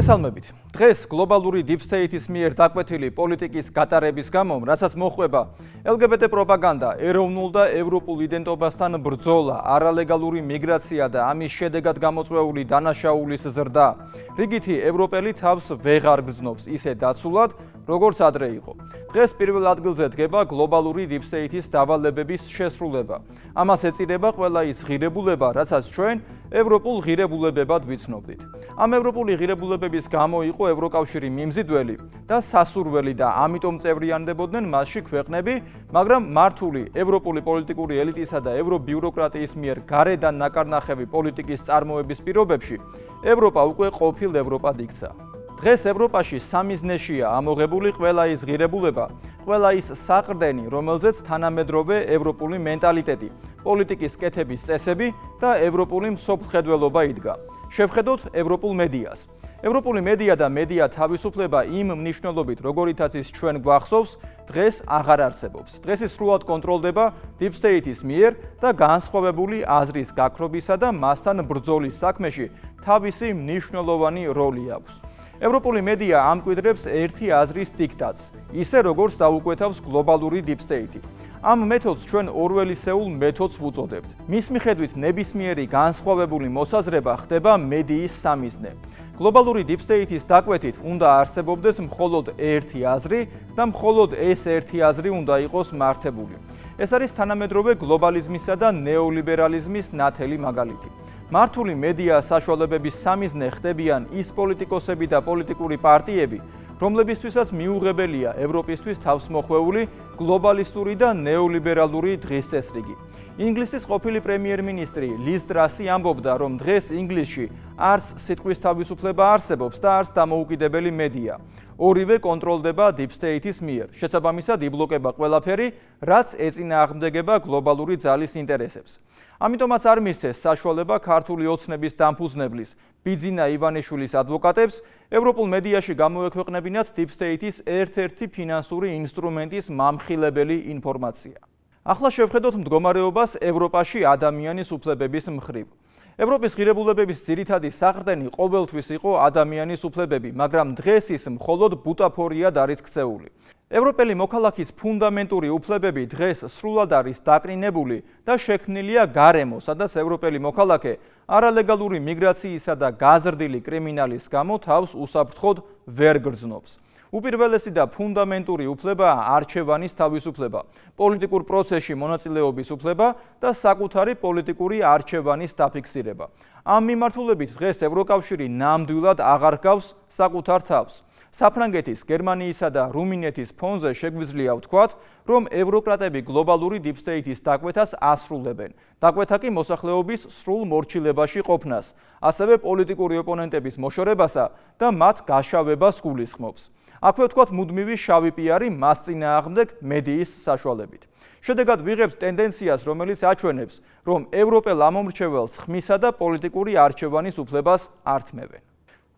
მოგესალმებით. დღეს გლობალური deep state-ის მიერ დაკვეთილი პოლიტიკის გატარების გამო, რასაც მოხვება LGBT პროპაგანდა, ეროვნულ და ევროპულ იდენტობასთან ბრძოლა, არალეგალური მიგრაცია და ამის შედეგად გამოწვეული დანაშაულის ზრდა, რიგითი ევროპელი თავს ვეღარ გრძნობს ისე დაცულად, როგორც ადრე იყო. დღეს პირველ ადგილზე დგება გლობალური deep state-ის დავალებების შესრულება. ამას ეწირება ყველა ის ღირებულება, რასაც ჩვენ ევროპულ ღირებულებებად ვიცნობდით. ამ ევროპული ღირებულებების გამო იყო ევროკავშირი მიმზიდველი და სასურველი და ამიტომ წევრიანდებოდნენ მასში ქვეყნები, მაგრამ მართული ევროპული პოლიტიკური ელიტისა და ევრობიუროკრატიის მიერ გარედან ნაკარნახევი პოლიტიკის წარმოების პირობებში ევროპა უკვე ყოფილ ევროპად იქცა. დღეს ევროპაში სამიზნეშია ამოღებული ყველა ის ღირებულება, ყველა ის საყრდენი, რომელზეც თანამედროვე ევროპული მენტალიტეტი, პოლიტიკის კეთების წესები და ევროპული მსოფლმხედველობა იდგა. შევხედოთ ევროპულ მედიას. ევროპული მედია და მედია თავისუფლება იმ მნიშვნელობით, როგორითაც ის ჩვენ გვახსოვს, დღეს აღარ არსებობს. დღეს ის სრულად კონტროლდება deep state-ის მიერ და განსხვავებული აზრის გაქრობისა და მასთან ბრძოლის საქმეში თავისი მნიშვნელოვანი როლი აქვს. ევროპული მედია ამკვიდრებს ერთი აზრის დიქტატს, ისე როგორც დაუკვეთავს გლობალური deep state-ი. ამ მეთოდს ჩვენ ორველისეულ მეთოდს ვუწოდებთ. მის მიხედვით ნებისმიერი განსხვავებული მოსაზრება ხდება მედიის სამიზნე. გლობალური deep state-ის დაკვეთით უნდა არსებობდეს მხოლოდ ერთი აზრი და მხოლოდ ეს ერთი აზრი უნდა იყოს მართებული. ეს არის თანამედროვე გლობალიზმისა და ნეოლიბერალიზმის ნათელი მაგალითი. მართული მედია საშუალებების სამიზნე ხდებიან ის პოლიტიკოსები და პოლიტიკური პარტიები, რომლებისთვისაც მიუღებელია ევროპისთვის თავსმოხვეული გლობალისტური და ნეოლიბერალური დღის წესრიგი. ინგლისის ყოფილი პრემიერ-მინისტრი ლიz ტრასი ამბობდა, რომ დღეს ინგლისში არც სიტყვის თავისუფლება არსებობს და არც დამოუკიდებელი მედია. ორივე კონტროლდება deep state-ის მიერ. შესაბამისად იბლოკება ყველაფერი, რაც ეწინააღმდეგება გლობალური ძალის ინტერესებს. ამიტომაც არ მისცეს საშუალება ქართული ოცნების დამფუძნებლის ბიძინა ივანიშვილის ადვოკატებს ევროპულ მედიაში გამოექვეყნებინათ deep state-ის ერთ-ერთი ფინანსური ინსტრუმენტის მამხილებელი ინფორმაცია. ახლა შევხედოთ მდგომარეობას ევროპაში ადამიანის უფლებების მხრივ. ევროპის ღირებულებების ძირითადი საყრდენი ყოველთვის იყო ადამიანის უფლებები, მაგრამ დღეს ის მხოლოდ ბუტაფორიად არის ქცეული. ევროპელი მოქალაქის ფუნდამენტური უფლებები დღეს სრულად არის დაკრინებული და შექმნილია გარემო, სადაც ევროპელი მოქალაქე არალეგალური მიგრაციისა და გაზრდილი კრიმინალის გამო თავს უსაფრთხოდ ვერ გრძნობს. უპირველესი და ფუნდამენტური უფლებაა არჩევანის თავისუფლება, პოლიტიკურ პროცესში მონაწილეობის უფლება და საკუთარი პოლიტიკური არჩევანის დაფიქსირება. ამ მიმართულებით დღეს ევროკავშირი ნამდვილად აღარ ჰგავს საკუთარ თავს. საფრანგეთის, გერმანიისა და რუმინეთის ფონზე შეგვიძლია ვთქვათ, რომ ევროკრატები გლობალური deep state-ის დაკვეთას ასრულებენ. დაკვეთა კი მოსახლეობის სრულ მორჩილებაში ყოფნას, ასევე პოლიტიკური ოპონენტების მოშორებასა და მათ გაშავებას გულისხმობს. აქვე ვთქვათ მუდმივი შავი პიარი მათ წინააღმდეგ მედიის საშუალებით. შედეგად ვიღებთ ტენდენციას, რომელიც აჩვენებს, რომ ევროპელ ამომრჩეველს ხმისა და პოლიტიკური არჩევანის უფლებას ართმევენ.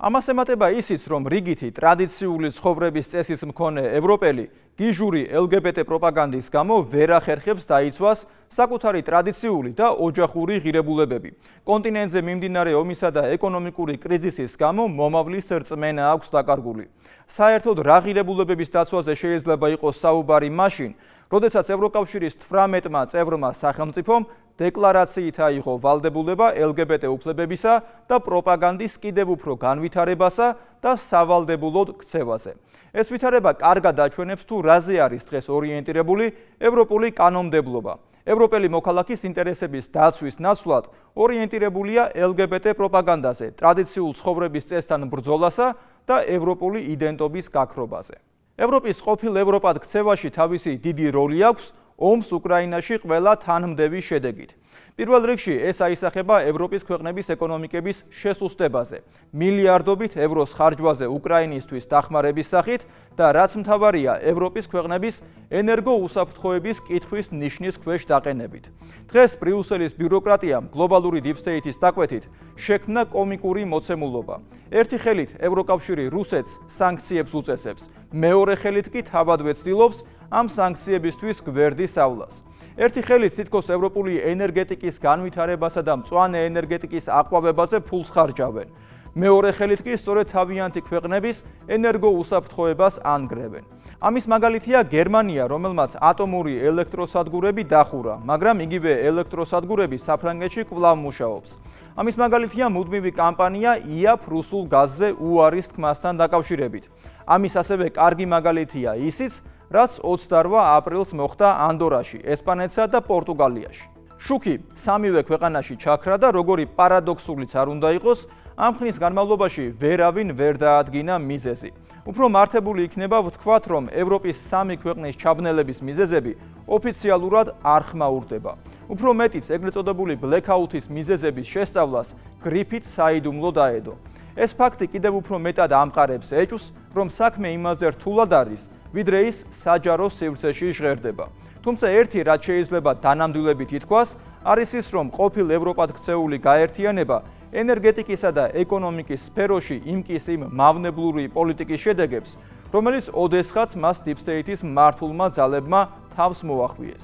ამას ემატება ისიც, რომ რიგითი ტრადიციული ცხოვრების წესის მქონე ევროპელი გიჟური LGBT პროპაგანდის გამო ვერ ახერხებს დაიცვას საკუთარი ტრადიციული და ოჯახური ღირებულებები. კონტინენტზე მიმდინარე ომისა და ეკონომიკური კრიზისის გამო მომავლის რწმენა აქვს დაკარგული. საერთოდ რა ღირებულებების დაცვაზე შეიძლება იყოს საუბარი მაშინ, როდესაც ევროკავშირის 18-მა წევრმა სახელმწიფომ დეკლარაციით აიღო ვალდებულება LGBT უფლებებისა და პროპაგანდის კიდევ უფრო განვითარებასა და სავალდებულოდ ქცევაზე. ეს ვითარება კარგად აჩვენებს თუ რაზე არის დღეს ორიენტირებული ევროპული კანონმდებლობა. ევროპელი მოქალაქის ინტერესების დაცვის ნაცვლად ორიენტირებულია LGBT პროპაგანდაზე, ტრადიციულ ცხოვრების წესთან ბრძოლასა და ევროპული იდენტობის გაქრობაზე. ევროპის ყოფილ ევროპად ქცევაში თავისი დიდი როლი აქვს ომს უკრაინაში ყველა თანმდევი შედეგით. პირველ რიგში ეს აისახება ევროპის ქვეყნების ეკონომიკების შესუსტებაზე, მილიარდობით ევროს ხარჯვაზე უკრაინისთვის დახმარების სახით და რაც მთავარია, ევროპის ქვეყნების ენერგოუსაფრთხოების კითხვის ნიშნის ქვეშ დაყენებით. დღეს ბრიუსელის ბიუროკრატიამ გლობალური deep state-ის დაკვეთით შექმნა კომიკური მოცემულობა. ერთი ხელით ევროკავშირი რუსეთს სანქციებს უწესებს, მეორე ხელით კი თავადვე ცდილობს ამ სანქციებისთვის გვერდისავლას. ერთი ხელით თითქოს ევროპული ენერგეტიკის განვითარებასა და მწვანე ენერგეტიკის აყვავებაზე ფულს ხარჯავენ. მეორე ხელით კი სწორედ თავიანთი ქვეყნების ენერგოუსაფრთხოებას ანგრევენ. ამის მაგალითია გერმანია, რომელმაც ატომური ელექტროსადგურები დახურა, მაგრამ იგივე ელექტროსადგურები საფრანგეთში კვლავ მუშაობს. ამის მაგალითია მუდმივი კამპანია IAP რუსულ გაზზე უარის თქმასთან დაკავშირებით. ამის ასევე კარგი მაგალითია ისიც, რაც 28 აპრილს მოხდა ანდორაში, ესპანეთსა და პორტუგალიაში. შუქი სამივე ქვეყანაში ჩაქრა და როგორი პარადოქსულიც არ უნდა იყოს, ამ ხნის განმავლობაში ვერავინ ვერ დაადგინა მიზეზი. უფრო მართებული იქნება ვთქვათ, რომ ევროპის სამი ქვეყნის ჩაბნელების მიზეზები ოფიციალურად არ ხმაურდება. უფრო მეტიც, ეგრეთ წოდებული ბლექაუთის მიზეზების შესწავლას გრიფით საიდუმლო დაედო. ეს ფაქტი კიდევ უფრო მეტად ამყარებს ეჭვს, რომ საქმე იმაზე რთულად არის, ვიდრე ის საჯარო სივრცეში ჟღერდება. თუმცა ერთი, რაც შეიძლება დანამდვილებით ითქვას, არის ის, რომ ყოფილ ევროპად ქცეული გაერთიანება ენერგეტიკისა და ეკონომიკის სფეროში იმკის იმ მავნებლური პოლიტიკის შედეგებს, რომელიც ოდესღაც მას Deep State-ის მართულმა ძალებმა თავს მოახვიეს.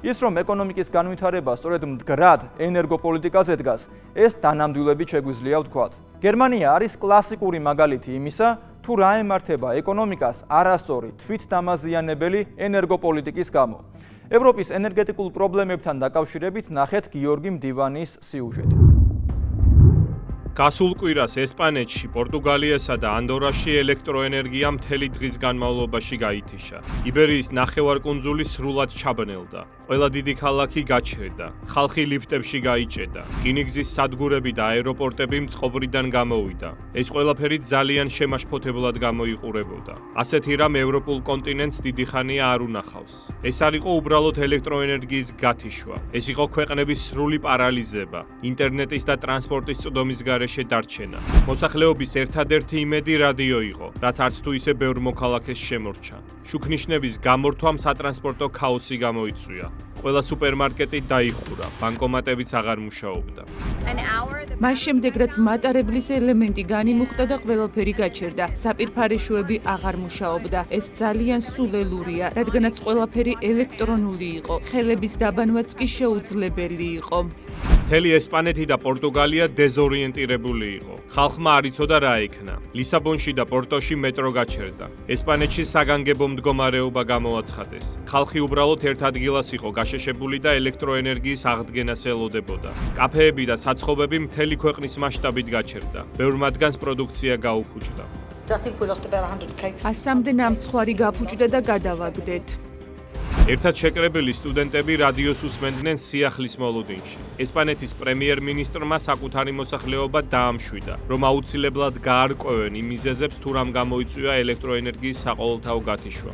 ის, რომ ეკონომიკის განვითარება სწორედ მდგრად ენერგოპოლიტიკაზე დგას, ეს დანამდვილებით შეგვიძლია ვთქვათ. გერმანია არის კლასიკური მაგალითი იმისა, თუ რა ემართება ეკონომიკას არასწორი, თვითდამაზიანებელი ენერგოპოლიტიკის გამო. ევროპის ენერგეტიკულ პრობლემებთან დაკავშირებით ნახეთ გიორგი მდივანის სიუჟეტი. გასულ კვირას ესპანეთში, პორტუგალიასა და ანდორაში ელექტროენერგია მთელი დღის განმავლობაში გაითიშა. იბერიის ნახევარკუნძული სრულად ჩაბნელდა. ყველა დიდი ქალაქი გაჩერდა. ხალხი ლიფტებში გაიჭედა. რკინიგზის სადგურები და აეროპორტები მწყობრიდან გამოვიდა. ეს ყველაფერი ძალიან შემაშფოთებლად გამოიყურებოდა. ასეთი რამ ევროპულ კონტინენტს დიდი ხანია არ უნახავს. ეს არ იყო უბრალოდ ელექტროენერგიის გათიშვა. ეს იყო ქვეყნების სრული პარალიზება, ინტერნეტის და ტრანსპორტის წვდომის გარეშე დარჩენა. მოსახლეობის ერთადერთი იმედი რადიო იყო, რაც არც თუ ისე ბევრ მოქალაქეს შემორჩა. შუქნიშნების გამორთვამ სატრანსპორტო ქაოსი გამოიწვია. ყველა სუპერმარკეტი დაიხურა, ბანკომატებიც აღარ მუშაობდა. მას შემდეგ, რაც მატარებლის ელემენტი განიმუხტა და ყველაფერი გაჩერდა, საპირფარეშოები აღარ მუშაობდა. ეს ძალიან სულელურია, რადგანაც ყველაფერი ელექტრონული იყო. ხელების დაბანვაც კი შეუძლებელი იყო. მთელი ესპანეთი და პორტუგალია დეზორიენტირებული იყო. ხალხმა არ იცოდა რა ექნა. ლისაბონში და პორტოში მეტრო გაჩერდა. ესპანეთში საგანგებო მდგომარეობა გამოაცხადეს. ხალხი უბრალოდ ერთ ადგილას იყო გაშეშებული და ელექტროენერგიის აღდგენას ელოდებოდა. კაფეები და საცხობები მთელი ქვეყნის მასშტაბით გაჩერდა. ბევრ მათგანს პროდუქცია გაუფუჭდა. 100-მდე ნამცხვარი გაფუჭდა და გადავაგდეთ. ერთად შეკრებილი სტუდენტები რადიოს უსმენდნენ სიახლის მოლოდინში. ესპანეთის პრემიერ-მინისტრმა საკუთარი მოსახლეობა დაამშვიდა, რომ აუცილებლად გაარკვევენ იმ მიზეზებს, თუ რამ გამოიწვია ელექტროენერგიის საყოველთაო გათიშვა.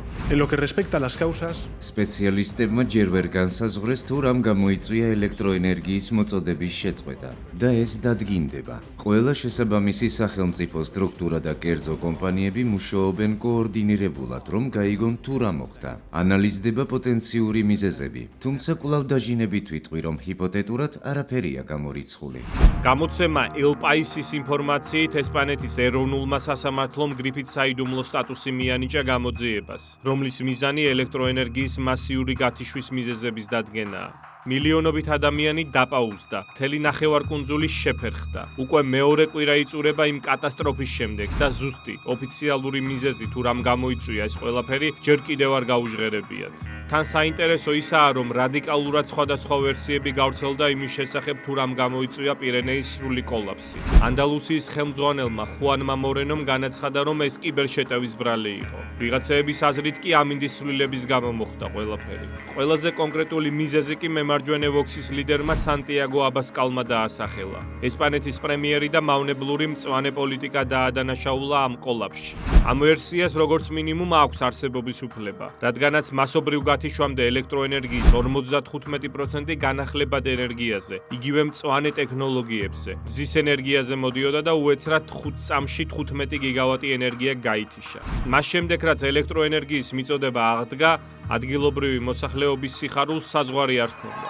სპეციალისტებმა ჯერ ვერ განსაზღვრეს, თუ რამ გამოიწვია ელექტროენერგიის მოწოდების შეწყვეტა და ეს დადგინდება. ყველა შესაბამისი სახელმწიფო სტრუქტურა და კერძო კომპანიები მუშაობენ კოორდინირებულად, რომ გაიგონ თუ რა მოხდა. ანალიზდება პოტენციური მიზეზები, თუმცა კვლავ დაჟინებით ვიტყვი, რომ ჰიპოთეტურად არაფერია გამორიცხული. გამოცემა El País-ის ინფორმაციით ესპანეთის ეროვნულმა სასამართლომ გრიფით საიდუმლო სტატუსი მიანიჭა გამოძიებას, რომლის მიზანი ელექტროენერგიის მასიური გათიშვის მიზეზების დადგენაა. მილიონობით ადამიანი დაპაუზდა, მთელი ნახევარკუნძული შეფერხდა. უკვე მეორე კვირა იწურება იმ კატასტროფის შემდეგ და ზუსტი ოფიციალური მიზეზი თუ რამ გამოიწვია ეს ყველაფერი ჯერ კიდევ არ გაუჟღერებიათ. თან საინტერესო ისაა, რომ რადიკალურად სხვადასხვა ვერსიები გავრცელდა იმის შესახებ, თუ რამ გამოიწვია პირენეის სრული კოლაფსი. ანდალუსიის ხელმძღვანელმა ხუანმა მორენომ განაცხადა, რომ ეს კიბერშეტევის ბრალი იყო. ვიღაცეების აზრით კი ამინდის სრულების გამო მოხდა ყველაფერი. ყველაზე კონკრეტული მიზეზი კი მემარჯვენე ვოქსის ლიდერმა სანტიაგო აბასკალმა დაასახელა. ესპანეთის პრემიერი და მავნებლური მწვანე პოლიტიკა დაადანაშაულა ამ კოლაფსში. ამ ვერსიას როგორც მინიმუმ აქვს არსებობის უფლება, რადგანაც მასობრივ გათიშვამდე ელექტროენერგიის 55% განახლებად ენერგიაზე, იგივე მწვანე ტექნოლოგიებზე, მზის ენერგიაზე მოდიოდა და უეცრად 5 წამში 15 გიგავატი ენერგია გაითიშა. მას შემდეგ, რაც ელექტროენერგიის მიწოდება აღდგა, ადგილობრივი მოსახლეობის სიხარულს საზღვარი არ ჰქონდა.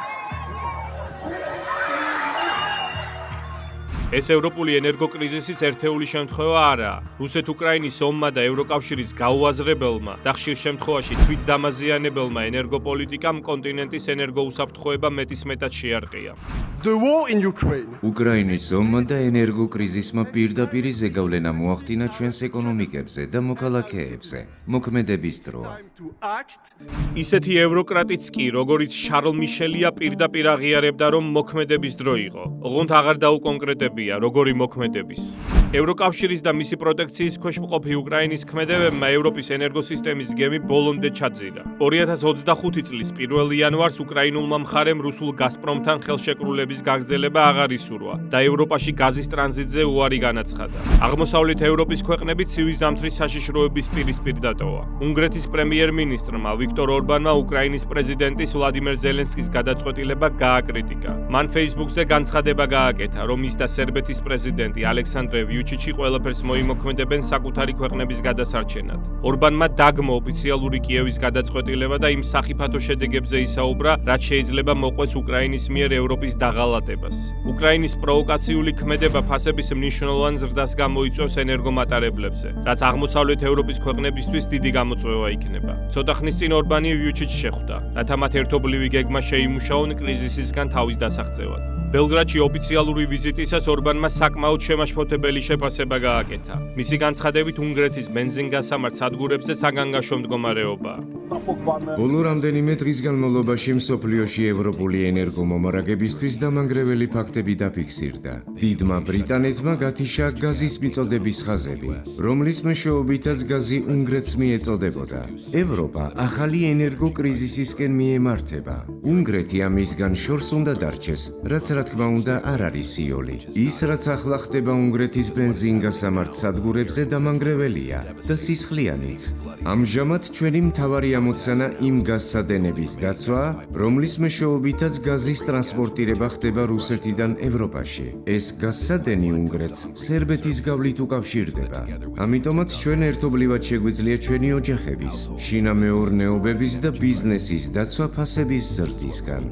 ეს ევროპული ენერგოკრიზისის ერთეული შემთხვევა არაა. რუსეთ-უკრაინის ომმა და ევროკავშირის გაუაზრებელმა და ხშირ შემთხვევაში თვითდამაზიანებელმა ენერგოპოლიტიკამ კონტინენტის ენერგოუსაფრთხოება მეტისმეტად შეარყია. The war in Ukraine. უკრაინის ომმა და ენერგოკრიზისმა პირდაპირ ზეგავლენა მოახდინა ჩვენს ეკონომიკებზე და მოქალაქეებზე. მოქმედების დროა. To act. ისეთი ევროკრატიც კი, როგორც შარლ მიშელია პირდაპირ აღიარებდა, რომ მოქმედების დრო იყო. ოღონდ აღარ დაუკონკრეტებია, როგორი მოქმედების. ევროკავშირის და მისი პროტექციის ქვეშ მყოფი უკრაინის ქმედებებმა ევროპის ენერგოსისტემის გემი ბოლომდე ჩაძირა. 2025 წლის 1 იანვარს უკრაინულმა მხარემ რუსულ გაზპრომთან ხელშეკრულების გაგრძელება აღარ ისურვა და ევროპაში გაზის ტრანზიტზე უარი განაცხადა. აღმოსავლეთ ევროპის ქვეყნები ცივი ზამთრის საშიშროების პირისპირ დატოვა. უნგრეთის პრემიერ-მინისტრმა ვიქტორ ორბანმა უკრაინის პრეზიდენტის ვლადიმერ ზელენსკის გადაწყვეტილება გააკრიტიკა. მან Facebook-ზე განცხადება გააკეთა, რომ ის და სერბეთის პრეზიდენტი ალექსანდრე ვიუჩიჩი ყველაფერს მოიმოქმედებენ საკუთარი ქვეყნების გადასარჩენად. ორბანმა დაგმო ოფიციალური კიევის გადაწყვეტილება და იმ სახიფათო შედეგებზე ისაუბრა, რაც შეიძლება მოყვეს უკრაინის მიერ ევროპის დაღალატებას. უკრაინის პროვოკაციული ქმედება ფასების მნიშვნელოვან ზრდას გამოიწვევს ენერგომატარებლებზე, რაც აღმოსავლეთ ევროპის ქვეყნებისთვის დიდი გამოწვევა იქნება. ცოტა ხნის წინ ორბანი ვიუჩიჩს შეხვდა, რათა მათ ერთობლივი გეგმა შეიმუშაონ კრიზისისგან თავის დასაღწევად. ბელგრადში ოფიციალური ვიზიტისას ორბანმა საკმაოდ შემაშფოთებელი შეფასება გააკეთა. მისი განცხადებით უნგრეთის ბენზინგასამართ სადგურებზე საგანგაშო მდგომარეობაა. ბოლო რამდენიმე დღის განმავლობაში მსოფლიოში ევროპული ენერგომომარაგებისთვის დამანგრეველი ფაქტები დაფიქსირდა. დიდმა ბრიტანეთმა გათიშა გაზის მიწოდების ხაზები, რომლის მეშვეობითაც გაზი უნგრეთს მიეწოდებოდა. ევროპა ახალი ენერგოკრიზისისკენ მიემართება. უნგრეთი ამისგან შორს უნდა დარჩეს, რაც რა თქმა უნდა არ არის იოლი. ის რაც ახლა ხდება უნგრეთის ბენზინგასამართ სადგურებზე დამანგრეველია და სისხლიანიც. ამჟამად ჩვენი მთავარი ამოცანა იმ გაზსადენების დაცვაა, რომლის მეშვეობითაც გაზის ტრანსპორტირება ხდება რუსეთიდან ევროპაში. ეს გაზსადენი უნგრეთს სერბეთის გავლით უკავშირდება. ამიტომაც ჩვენ ერთობლივად შეგვიძლია ჩვენი ოჯახების, შინამეურნეობების და ბიზნესის დაცვა ფასების ზრდისგან.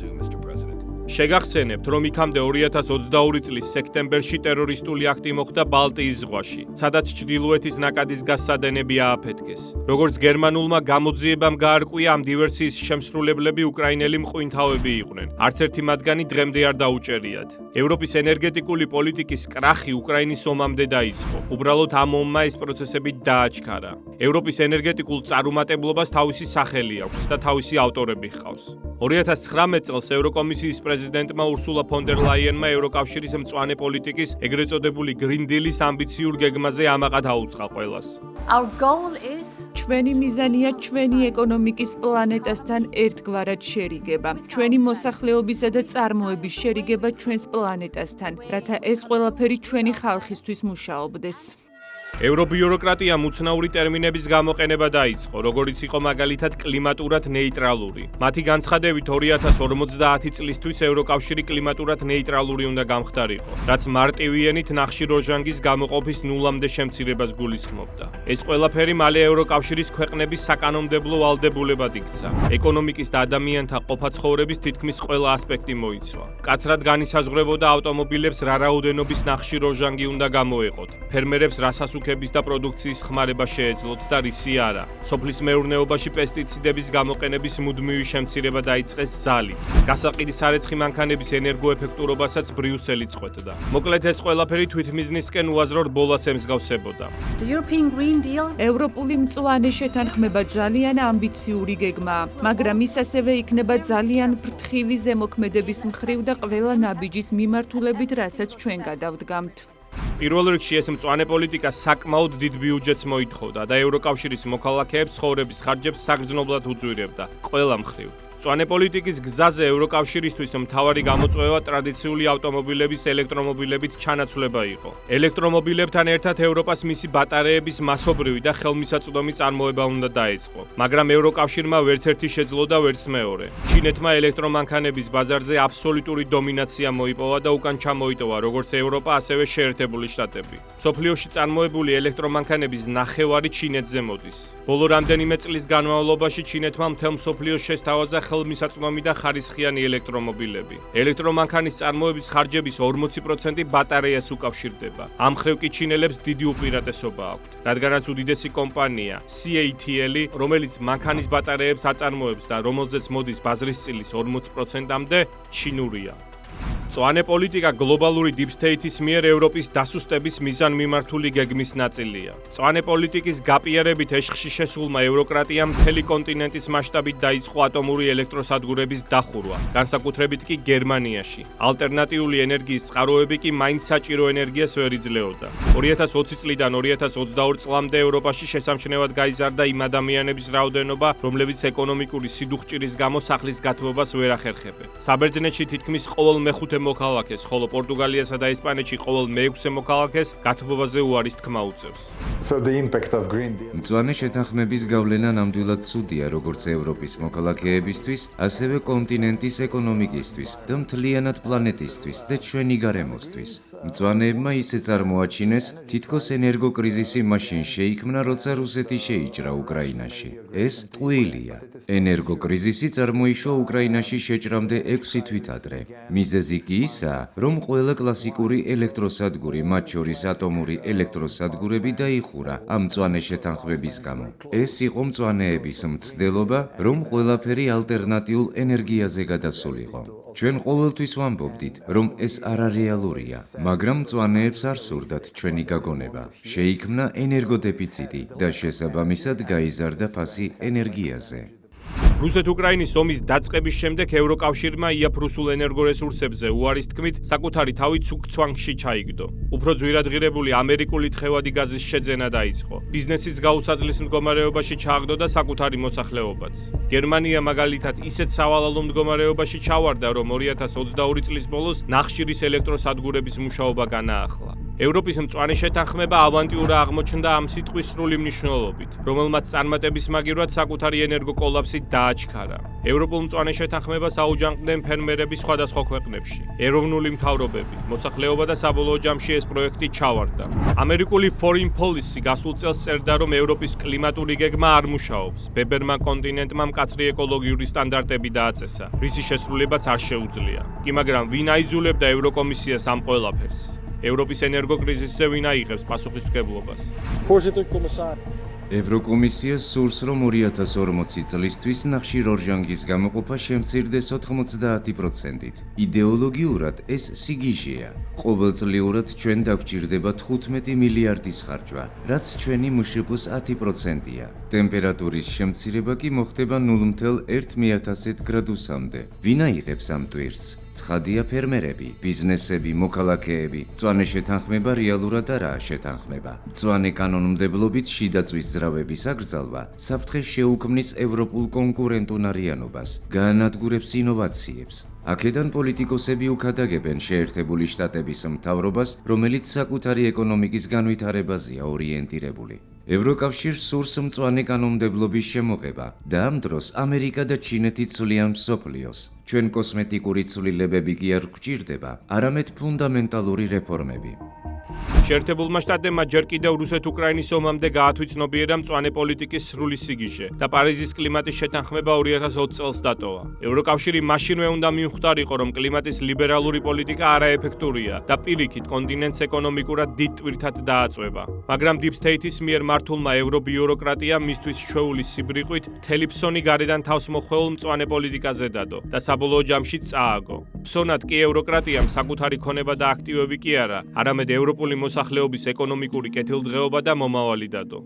შეგახსენებთ, რომ იქამდე 2022 წლის სექტემბერში ტერორისტული აქტი მოხდა ბალტიის ზღვაში, სადაც ჩრდილოეთის ნაკადის გაზსადენები ააფეთქეს. როგორც გერმანულმა გამოძიებამ გაარკვია, ამ დივერსიის შემსრულებლები უკრაინელი მღვინთავები იყვნენ. არც ერთი მათგანი დღემდე არ დაუჭერიათ. ევროპის ენერგეტიკული პოლიტიკის კრახი უკრაინის ომამდე დაიწყო. უბრალოდ ამ ომმა ეს პროცესები დააჩქარა. ევროპის ენერგეტიკულ წარუმატებლობას თავისი სახელი აქვს და თავისი ავტორები ჰყავს. 2019 წელს ევროკომისიის პრეზიდენტმა ურსულა ფონ დერ ლაიენმა ევროკავშირის მწვანე პოლიტიკის ეგრეთ წოდებული Green Deal-ის ამბიციურ გეგმაზე ამაყად აუწყა ყველას. Our goal is ჩვენი მიზანია ჩვენი ეკონომიკის პლანეტასთან ერთგვარად შერიგება. ჩვენი მოსახლეობისა და წარმოების შერიგება ჩვენს პლანეტასთან, რათა ეს ყველაფერი ჩვენი ხალხისთვის მუშაობდეს. ევრობიუროკრატიამ უცნაური ტერმინების გამოყენება დაიწყო, როგორიც იყო მაგალითად კლიმატურად ნეიტრალური. მათი განცხადებით 2050 წლისთვის ევროკავშირი კლიმატურად ნეიტრალური უნდა გამხდარიყო, რაც მარტივიანით ნახშირორჟანგის გამოყოფის ნულამდე შემცირებას გულისხმობდა. ეს ყველაფერი მალე ევროკავშირის ქვეყნების საკანონმდებლო ვალდებულებად იქცა. ეკონომიკის და ადამიანთა ყოფაცხოვრების თითქმის ყველა ასპექტი მოიცვა. კაცრად განისაზღვრებოდა ავტომობილებს რა რაოდენობის ნახშირორჟანგი უნდა გამოეყოთ, ფერმერებს რა სასუქების და პროდუქციის ხმარება შეეძლოთ და რისი არა. სოფლის მეურნეობაში პესტიციდების გამოყენების მუდმივი შემცირება დაიწყეს ძალით. გასაყიდი სარეცხი მანქანების ენერგოეფექტურობასაც ბრიუსელი წყვეტდა. მოკლედ ეს ყველაფერი თვითმიზნისკენ უაზრო რბოლას ემსგავსებოდა. the European Green Deal. ევროპული მწვანე შეთანხმება ძალიან ამბიციური გეგმაა, მაგრამ ის ასევე იქნება ძალიან ფრთხილი ზემოქმედების მხრივ და ყველა ნაბიჯის მიმართულებით, რასაც ჩვენ გადავდგამთ. პირველ რიგში ეს მწვანე პოლიტიკა საკმაოდ დიდ ბიუჯეტს მოითხოვდა და ევროკავშირის მოქალაქეებს ცხოვრების ხარჯებს საგრძნობლად უძვირებდა ყველა მხრივ. მწვანე პოლიტიკის გზაზე ევროკავშირისთვის მთავარი გამოწვევა ტრადიციული ავტომობილების ელექტრომობილებით ჩანაცვლება იყო. ელექტრომობილებთან ერთად ევროპას მისი ბატარეების მასობრივი და ხელმისაწვდომი წარმოება უნდა დაეწყო, მაგრამ ევროკავშირმა ვერც ერთი შეძლო და ვერც მეორე. ჩინეთმა ელექტრომანქანების ბაზარზე აბსოლუტური დომინაცია მოიპოვა და უკან ჩამოიტოვა როგორც ევროპა, ასევე შეერთებული შტატები. მსოფლიოში წარმოებული ელექტრომანქანების ნახევარი ჩინეთზე მოდის. ბოლო რამდენიმე წლის განმავლობაში ჩინეთმა მთელ მსოფლიოს შესთავაზა სახელმისაწვდომი და ხარისხიანი ელექტრომობილები. ელექტრომანქანის წარმოების ხარჯების 40% ბატარეას უკავშირდება. ამ მხრივ კი ჩინელებს დიდი უპირატესობა აქვთ, რადგანაც უდიდესი კომპანია CATL, რომელიც მანქანის ბატარეებს აწარმოებს და რომელზეც მოდის ბაზრის წილის 40%-მდე, ჩინურია. მწვანე პოლიტიკა გლობალური deep state-ის მიერ ევროპის დასუსტების მიზანმიმართული გეგმის ნაწილია. მწვანე პოლიტიკის გაპიარებით ეშხში შესულმა ევროკრატიამ მთელი კონტინენტის მასშტაბით დაიწყო ატომური ელექტროსადგურების დახურვა, განსაკუთრებით კი გერმანიაში. ალტერნატიული ენერგიის წყაროები კი მაინც საჭირო ენერგიას ვერ იძლეოდა. 2020 წლიდან 2022 წლამდე ევროპაში შესამჩნევად გაიზარდა იმ ადამიანების რაოდენობა, რომლებიც ეკონომიკური სიდუხჭირის გამო სახლის გათბობას ვერ ახერხებენ. საბერძნეთში თითქმის ყოველ მეხუთე მოქალაქეს, ხოლო პორტუგალიასა და ესპანეთში ყოველ მეექვსე მოქალაქეს გათბობაზე უარის თქმა უწევს. მწვანე შეთანხმების გავლენა ნამდვილად ცუდია როგორც ევროპის მოქალაქეებისთვის, ასევე კონტინენტის ეკონომიკისთვის და მთლიანად პლანეტისთვის და ჩვენი გარემოსთვის. მწვანეებმა ისე წარმოაჩინეს, თითქოს ენერგოკრიზისი მაშინ შეიქმნა, როცა რუსეთი შეიჭრა უკრაინაში. ეს ტყუილია. ენერგოკრიზისი წარმოიშვა უკრაინაში შეჭრამდე 6 თვით ადრე. მიზეზი კი ისაა, რომ ყველა კლასიკური ელექტროსადგური, მათ შორის ატომური ელექტროსადგურები დაიხურა ამ მწვანე შეთანხმების გამო. ეს იყო მწვანეების მცდელობა, რომ ყველაფერი ალტერნატიულ ენერგიაზე გადასულიყო. ჩვენ ყოველთვის ვამბობდით, რომ ეს არარეალურია, მაგრამ მწვანეებს არ სურდათ ჩვენი გაგონება. შეიქმნა ენერგოდეფიციტი და შესაბამისად გაიზარდა ფასი ენერგიაზე. რუსეთ-უკრაინის ომის დაწყების შემდეგ ევროკავშირმა იაფრუსულ ენერგორესურსებზე უარის თქმით საკუთარი თავით სუკცვანგში ჩაიგდო. უფრო ძვირადღირებული ამერიკული თხევადი გაზის შეძენა დაიწყო. ბიზნესის გაუსაძლის მდგომარეობაში ჩააგდო და საკუთარი მოსახლეობაც. გერმანია მაგალითად ისეთ სავალალო მდგომარეობაში ჩავარდა, რომ 2022 წლის ბოლოს ნახშირის ელექტროსადგურების მუშაობა განაახლა. ევროპის მწვანე შეთანხმება ავანტიურა აღმოჩნდა ამ სიტყვის სრული მნიშვნელობით, რომელმაც წარმატების მაგივრად საკუთარი ენერგოკოლაფსით დააჩქარა. ევროპულ მწვანე შეთანხმებას აუჯანყდნენ ფერმერები სხვადასხვა ქვეყნებში, ეროვნული მთავრობები, მოსახლეობა და საბოლოო ჯამში ეს პროექტი ჩავარდა. ამერიკული Foreign Policy გასულ წელს წერდა, რომ ევროპის კლიმატური გეგმა არ მუშაობს. ბებერმა კონტინენტმა მკაცრი ეკოლოგიური სტანდარტები დააწესა, რისი შესრულებაც არ შეუძლია. კი მაგრამ ვინ აიძულებდა ევროკომისიას ამ ყველაფერს? ევროპის ენერგოკრიზისზე ვინ აიღებს პასუხისმგებლობას? ევროკომისია სურს, რომ 2040 წლისთვის ნახშირ ორჟანგის გამოყოფა შემცირდეს 90%-ით. იდეოლოგიურად ეს სიგიჟეა. ყოველწლიურად ჩვენ დაგვჭირდება 15 მილიარდის ხარჯვა, რაც ჩვენი მშპ-ს 10%-ია. ტემპერატურის შემცირება კი მოხდება 0.1 გრადუსამდე. ვინ აიღებს ამ ტვირთს? ცხადია ფერმერები, ბიზნესები, მოქალაქეები. მწვანე შეთანხმება რეალურად არაა შეთანხმება. მწვანე კანონმდებლობით შიდაწვის ძრავების აკრძალვა საფრთხეს შეუქმნის ევროპულ კონკურენტუნარიანობას, გაანადგურებს ინოვაციებს. აქედან პოლიტიკოსები უქადაგებენ შეერთებული შტატების მთავრობას, რომელიც საკუთარი ეკონომიკის განვითარებაზეა ორიენტირებული. ევროკავშირს სურს მწვანე კანონმდებლობის შემოღება და ამ დროს ამერიკა და ჩინეთი ცვლიან მსოფლიოს. ჩვენ კოსმეტიკური ცვლილებები კი არ გვჭირდება, არამედ ფუნდამენტალური რეფორმები. შეერთებულმა შტატებმა ჯერ კიდევ რუსეთ-უკრაინის ომამდე გაათვითცნობიერა მწვანე პოლიტიკის სრული სიგიჟე და პარიზის კლიმატის შეთანხმება 2020 წელს დატოვა. ევროკავშირი მაშინვე უნდა მიხვდარიყო, რომ კლიმატის ლიბერალური პოლიტიკა არაეფექტურია და პირიქით კონტინენტს ეკონომიკურად დიდ ტვირთად დააწვევა. მაგრამ deep state-ის მიერ მართულმა ევრობიუროკრატიამ მისთვის ჩვეული სიბრიყვით მთელი ფსონი გარედან თავს მოხვეულ მწვანე პოლიტიკაზე დადო და საბოლოო ჯამში წააგო. ფსონად კი ევროკრატიამ საკუთარი ქონება და აქტივები კი არა, არამედ ევროპული მოსახლეობის ეკონომიკური კეთილდღეობა და მომავალი დადო.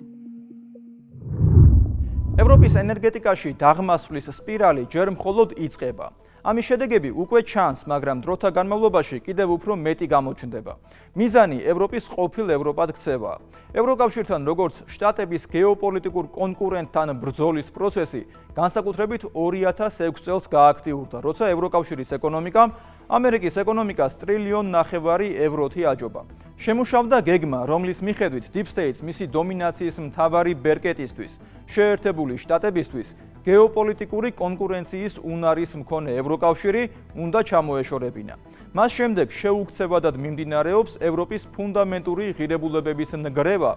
ევროპის ენერგეტიკაში დაღმასვლის სპირალი ჯერ მხოლოდ იწყება. ამის შედეგები უკვე ჩანს, მაგრამ დროთა განმავლობაში კიდევ უფრო მეტი გამოჩნდება. მიზანი ევროპის ყოფილ ევროპად ქცევა. ევროკავშირთან როგორც შტატების გეოპოლიტიკურ კონკურენტთან ბრძოლის პროცესი განსაკუთრებით 2006 წელს გააქტიურდა, როცა ევროკავშირის ეკონომიკამ ამერიკის ეკონომიკას ტრილიონ ნახევარი ევროთი აჯობა. შემუშავდა გეგმა, რომლის მიხედვით Deep States მისი დომინაციის მთავარი ბერკეტისთვის, შეერთებული შტატებისთვის, გეოპოლიტიკური კონკურენციის უნარის მქონე ევროკავშირი უნდა ჩამოეშორებინა. მას შემდეგ შეუქცევადად მიმდინარეობს ევროპის ფუნდამენტური ღირებულებების ნგრევა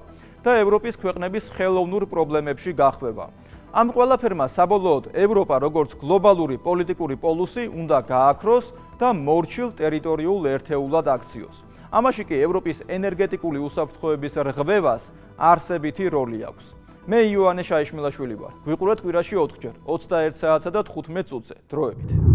და ევროპის ქვეყნების ხელოვნურ პრობლემებში გახვევა. ამ ყველაფერმა საბოლოოდ ევროპა როგორც გლობალური პოლიტიკური პოლუსი უნდა გააქროს და მორჩილ ტერიტორიულ ერთეულად აქციოს. ამაში კი ევროპის ენერგეტიკული უსაფრთხოების რღვევას არსებითი როლი აქვს. მე იოანე შაიშმილაშვილი ვარ. გვიყურეთ კვირაში 4 ჯერ 21 საათსა და 15 წუთზე დროებით.